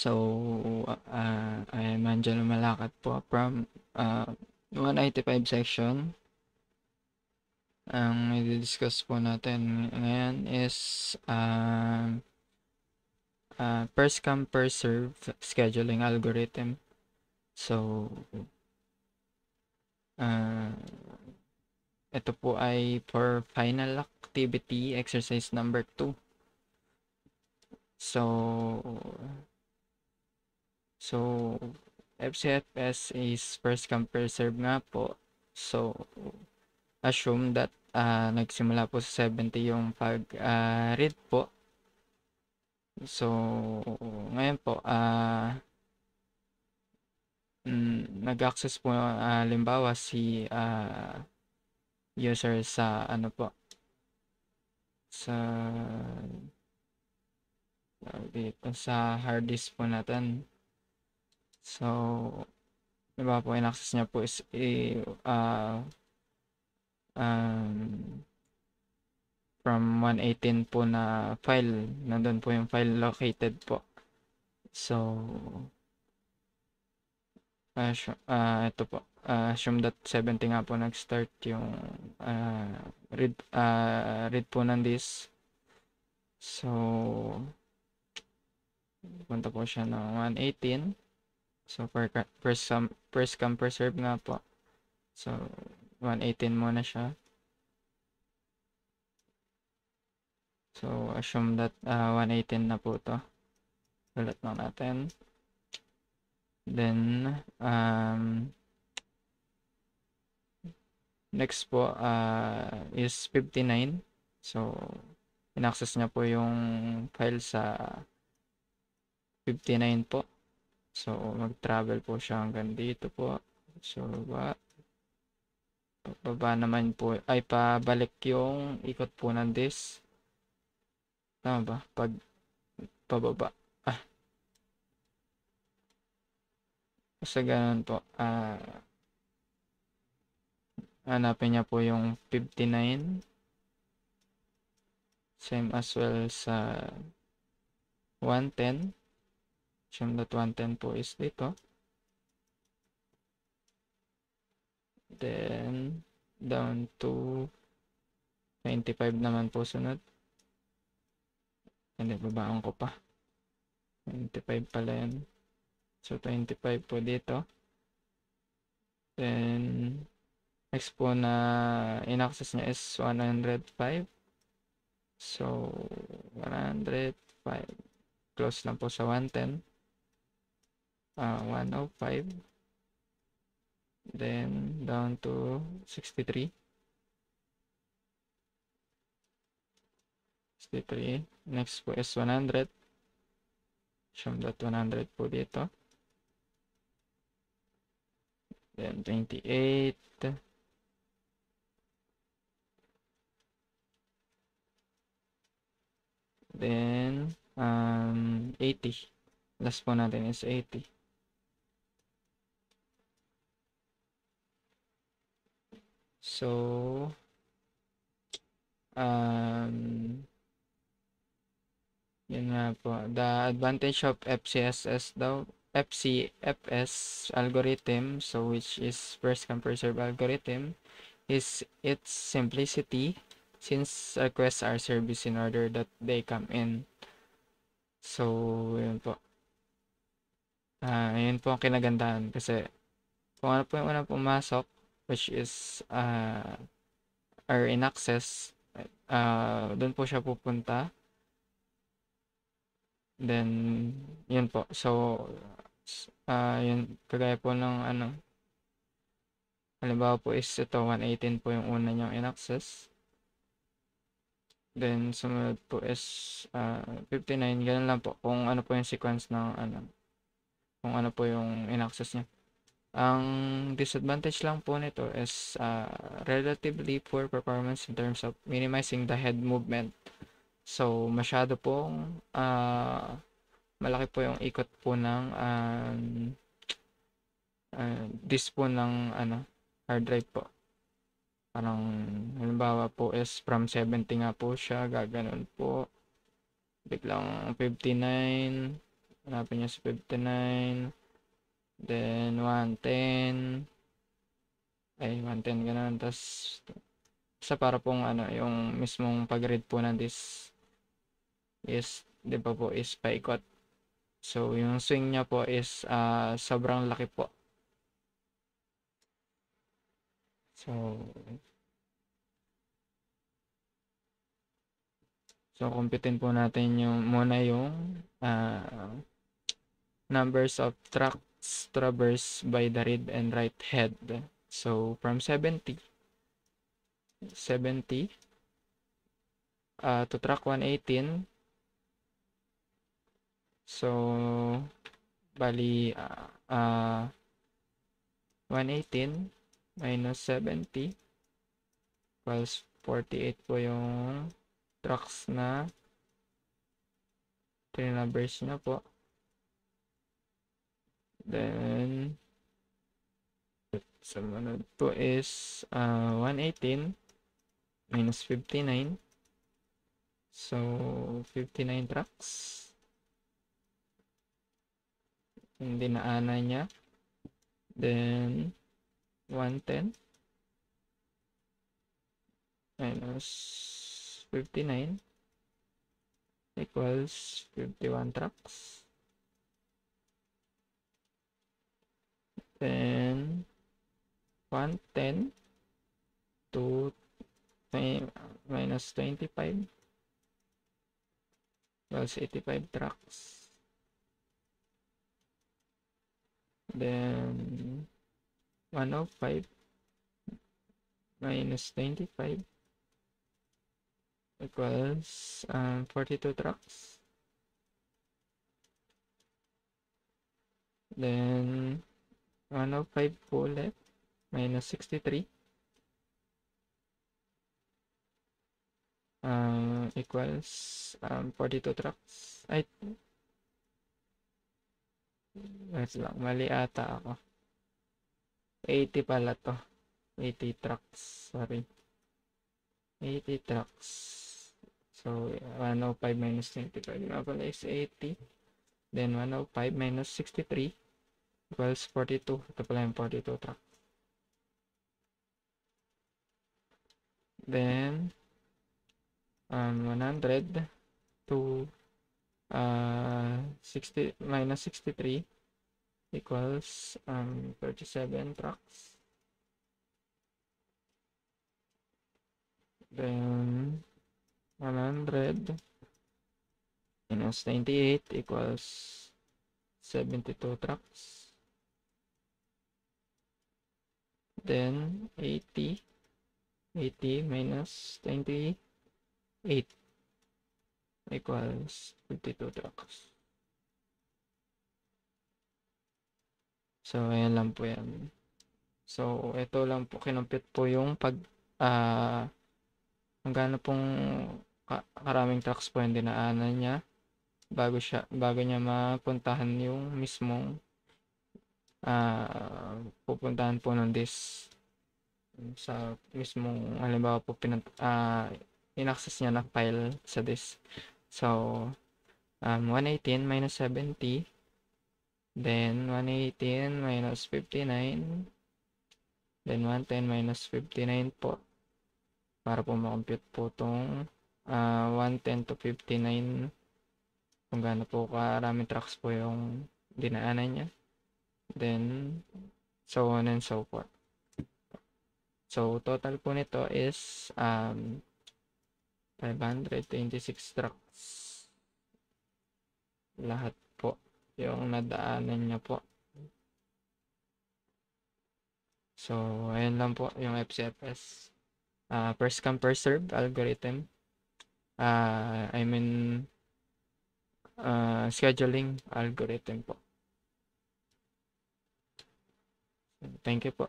So, I am Angelo Malakad po from 185 section. Ang i-discuss po natin ngayon is first come first serve scheduling algorithm. So, uh, ito po ay for final activity exercise number 2. So FCFS is first come first serve nga po. So, assume that nagsimula po sa 70 yung pag-read po. So, ngayon po, nag-access po, limbawa si user sa ano po, sa dito sa hard disk po natin. So, diba po, in-access niya po is from 118 po na file. Nandun po yung file located po. So, ito po. Assume that 70 nga po nag-start yung read po ng disk. So, punta po siya ng 118. So, first come first serve nga po. So, 118 muna siya. So, assume that 118 na po to. Ulit lang natin. Then, next po is 59. So, in-access niya po yung file sa 59 po. So, mag-travel po siya hanggang dito po. So, pababa naman po, ay pabalik yung ikot po ng disk. Tama ba? Pag pababa. Basta ganun po. Hanapin niya po yung 59. Same as well sa 110. Assume that 110 po is dito. Then, down to 95 naman po sunod. Hindi, babaan ko pa. 95 pala yan. So, 25 po dito. Then, next po na in-access niya is 105. So, 105. Close lang po sa 110. 105. Then, down to 63. 63. Next po is 100. Show that 100 po dito. Then, 28. Then, 80. Last po natin is 80. So, yun nga po. The advantage of FCFS algorithm, so which is first come first serve algorithm, is its simplicity since requests are serviced in order that they come in. So, yun po. Yun po ang kinagandahan kasi kung ano po yung unang pumasok, which is are in access, doon po siya pupunta. Then, yun po. So, yun, kagaya po ng halimbawa po is ito, 118 po yung una niyang in-access. Then, sumunod po is 59. Ganun lang po kung ano po yung sequence ng kung ano po yung in-access niya. Ang disadvantage lang po nito is relatively poor performance in terms of minimizing the head movement. So, masyado pong malaki po yung ikot po ng disk po ng hard drive po. Parang halimbawa po is from 70 nga po siya, gaganon po. Biglang 59, hanapin nyo sa 59, then 110, ay 110 ganun, tapos sa para pong ano, yung mismong pag-read po ng this is, di ba po, is paikot. So, yung swing niya po is sobrang laki po. So, kumpitin po natin yung muna yung numbers of tracks traversed by the read and write head. So, from 70 to track 118. So, bali 118 minus 70 equals 48 po yung tracks na numbers niya po. Then, sumunod po is 118 minus 59. So, 59 tracks. Yung dinaanan niya. Then, 110 minus 59 equals 51 tracks. Then, 110 to minus 25 equals 85 tracks. Then, 105 minus 25 equals 42 tracks. Then, 105 po ulit minus 63 equals 42 tracks. Ay, wait lang, mali ata ako. 80 pala to. 80 tracks, sorry. 80 tracks. So, 105 minus 25 nga pala is 80. Then, 105 minus 63 equals 42. Ito pala yung 42 tracks. Then, 100 to 60 minus 63 equals 37 tracks. Then 100 minus 98 equals 72 tracks. Then 80 minus 28 equals 52 tracks. So, ayan lang po yan. So, ito lang po, kinumpit po yung magkano pong karaming tracks po yung dinaanan niya bago niya mapuntahan yung mismong pupuntahan po ng disk sa mismong, halimbawa po in-access niya na file sa disk. So, 118 minus 70, then 118 minus 59, then 110 minus 59 po, para po makompute po itong 110 to 59 kung gaano po karaming tracks po yung dinaanan niya. Then, so on and so forth. So, total po nito is 526 tracks. Lahat po yung nadaanan niya po. So, ayan lang po yung FCFS. First come first serve algorithm. Scheduling algorithm po. Thank you po.